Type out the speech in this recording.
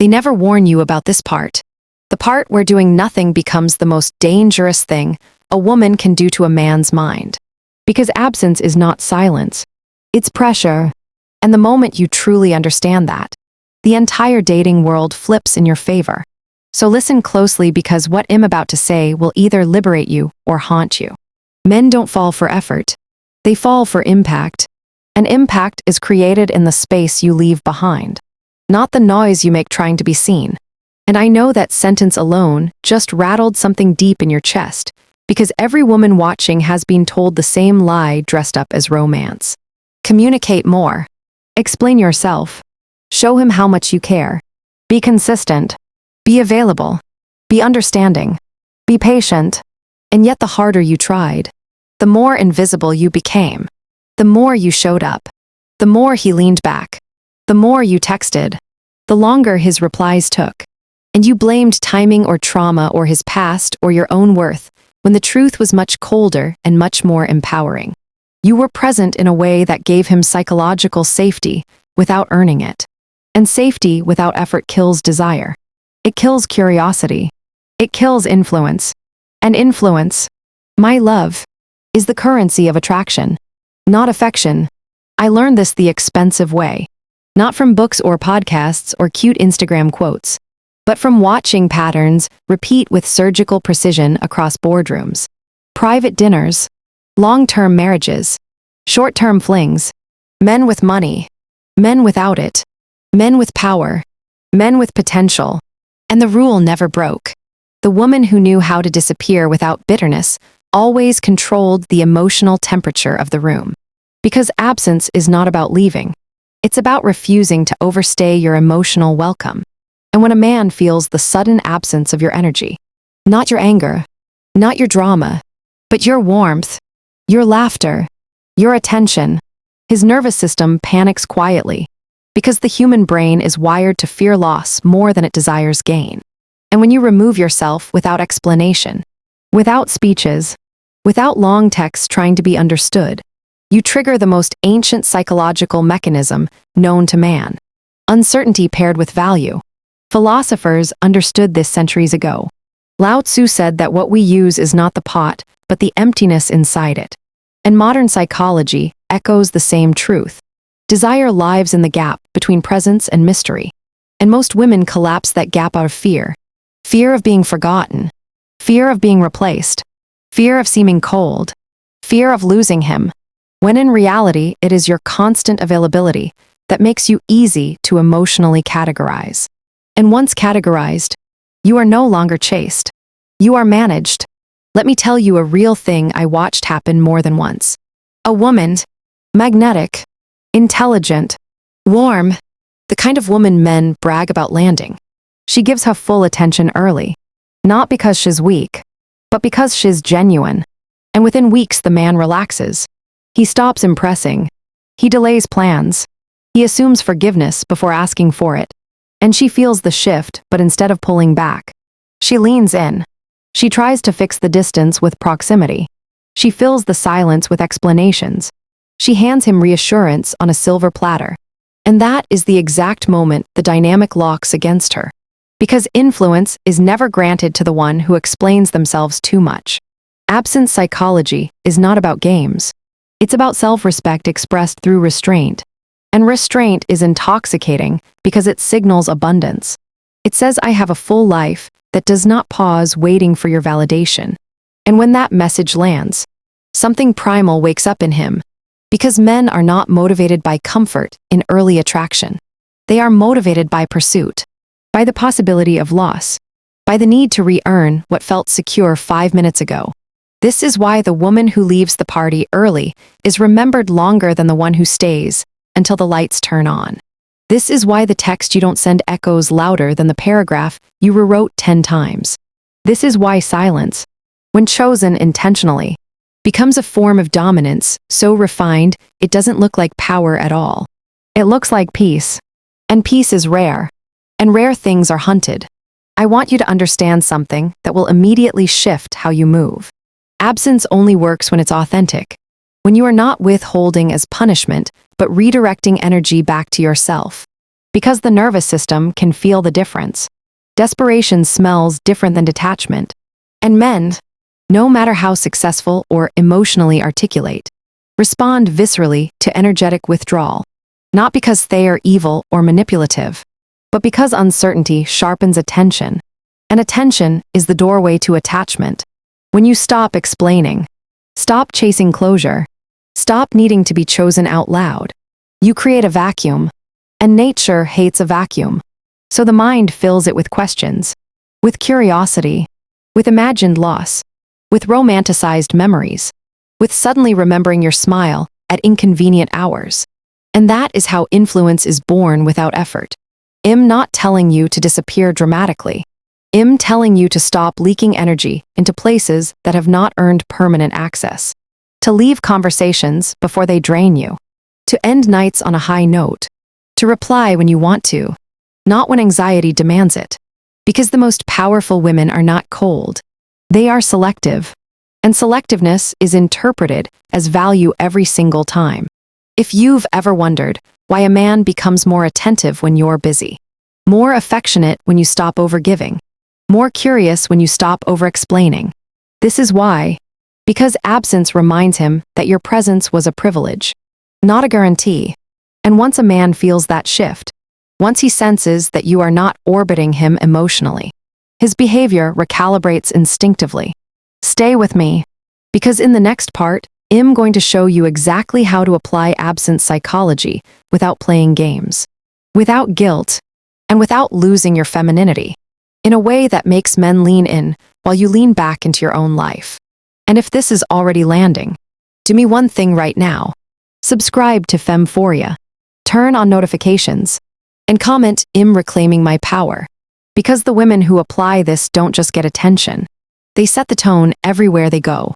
They never warn you about this part. The part where doing nothing becomes the most dangerous thing a woman can do to a man's mind. Because absence is not silence. It's pressure. And the moment you truly understand that, the entire dating world flips in your favor. So listen closely because what I'm about to say will either liberate you or haunt you. Men don't fall for effort. They fall for impact. And impact is created in the space you leave behind, not the noise you make trying to be seen. And I know that sentence alone just rattled something deep in your chest, because every woman watching has been told the same lie dressed up as romance. Communicate more. Explain yourself. Show him how much you care. Be consistent. Be available. Be understanding. Be patient. And yet the harder you tried, the more invisible you became. The more you showed up. The more he leaned back. The more you texted. The longer his replies took. And you blamed timing or trauma or his past or your own worth, when the truth was much colder and much more empowering. You were present in a way that gave him psychological safety without earning it. And safety without effort kills desire. It kills curiosity. It kills influence. And influence, my love, is the currency of attraction, not affection. I learned this the expensive way. Not from books or podcasts or cute Instagram quotes, but from watching patterns repeat with surgical precision across boardrooms, private dinners, long-term marriages, short-term flings, men with money, men without it, men with power, men with potential. And the rule never broke. The woman who knew how to disappear without bitterness always controlled the emotional temperature of the room. Because absence is not about leaving. It's about refusing to overstay your emotional welcome. And when a man feels the sudden absence of your energy, not your anger, not your drama, but your warmth, your laughter, your attention, his nervous system panics quietly, because the human brain is wired to fear loss more than it desires gain. And when you remove yourself without explanation, without speeches, without long texts trying to be understood, you trigger the most ancient psychological mechanism known to man: uncertainty paired with value. Philosophers understood this centuries ago. Lao Tzu said that what we use is not the pot, but the emptiness inside it. And modern psychology echoes the same truth. Desire lives in the gap between presence and mystery. And most women collapse that gap out of fear. Fear of being forgotten. Fear of being replaced. Fear of seeming cold. Fear of losing him. When in reality, it is your constant availability that makes you easy to emotionally categorize. And once categorized, you are no longer chased. You are managed. Let me tell you a real thing I watched happen more than once. A woman, magnetic, intelligent, warm, the kind of woman men brag about landing. She gives her full attention early, not because she's weak, but because she's genuine. And within weeks the man relaxes. He stops impressing. He delays plans. He assumes forgiveness before asking for it. And she feels the shift, but instead of pulling back, she leans in. She tries to fix the distance with proximity. She fills the silence with explanations. She hands him reassurance on a silver platter. And that is the exact moment the dynamic locks against her. Because influence is never granted to the one who explains themselves too much. Absence psychology is not about games. It's about self-respect expressed through restraint. And restraint is intoxicating because it signals abundance. It says, I have a full life that does not pause waiting for your validation. And when that message lands, something primal wakes up in him. Because men are not motivated by comfort in early attraction. They are motivated by pursuit, by the possibility of loss, by the need to re-earn what felt secure 5 minutes ago. This is why the woman who leaves the party early is remembered longer than the one who stays until the lights turn on. This is why the text you don't send echoes louder than the paragraph you rewrote 10 times. This is why silence, when chosen intentionally, becomes a form of dominance so refined it doesn't look like power at all. It looks like peace. And peace is rare. And rare things are hunted. I want you to understand something that will immediately shift how you move. Absence only works when it's authentic. When you are not withholding as punishment, but redirecting energy back to yourself. because the nervous system can feel the difference. Desperation smells different than detachment. And men, no matter how successful or emotionally articulate, respond viscerally to energetic withdrawal, not because they are evil or manipulative, but because uncertainty sharpens attention, and attention is the doorway to attachment. When you stop explaining, stop chasing closure, stop needing to be chosen out loud, you create a vacuum, and nature hates a vacuum. So the mind fills it with questions, with curiosity, with imagined loss, with romanticized memories, with suddenly remembering your smile at inconvenient hours. And that is how influence is born without effort. I'm not telling you to disappear dramatically. I'm telling you to stop leaking energy into places that have not earned permanent access. To leave conversations before they drain you. To end nights on a high note. To reply when you want to, not when anxiety demands it. Because the most powerful women are not cold. They are selective. And selectiveness is interpreted as value every single time. If you've ever wondered why a man becomes more attentive when you're busy, more affectionate when you stop overgiving, more curious when you stop overexplaining, this is why. Because absence reminds him that your presence was a privilege, not a guarantee. And once a man feels that shift, once he senses that you are not orbiting him emotionally, his behavior recalibrates instinctively. Stay with me, because in the next part, I'm going to show you exactly how to apply absence psychology without playing games, without guilt, and without losing your femininity, in a way that makes men lean in while you lean back into your own life. And if this is already landing, do me one thing right now. Subscribe to Femphoria, turn on notifications, and comment, "I'm reclaiming my power." Because the women who apply this don't just get attention. They set the tone everywhere they go.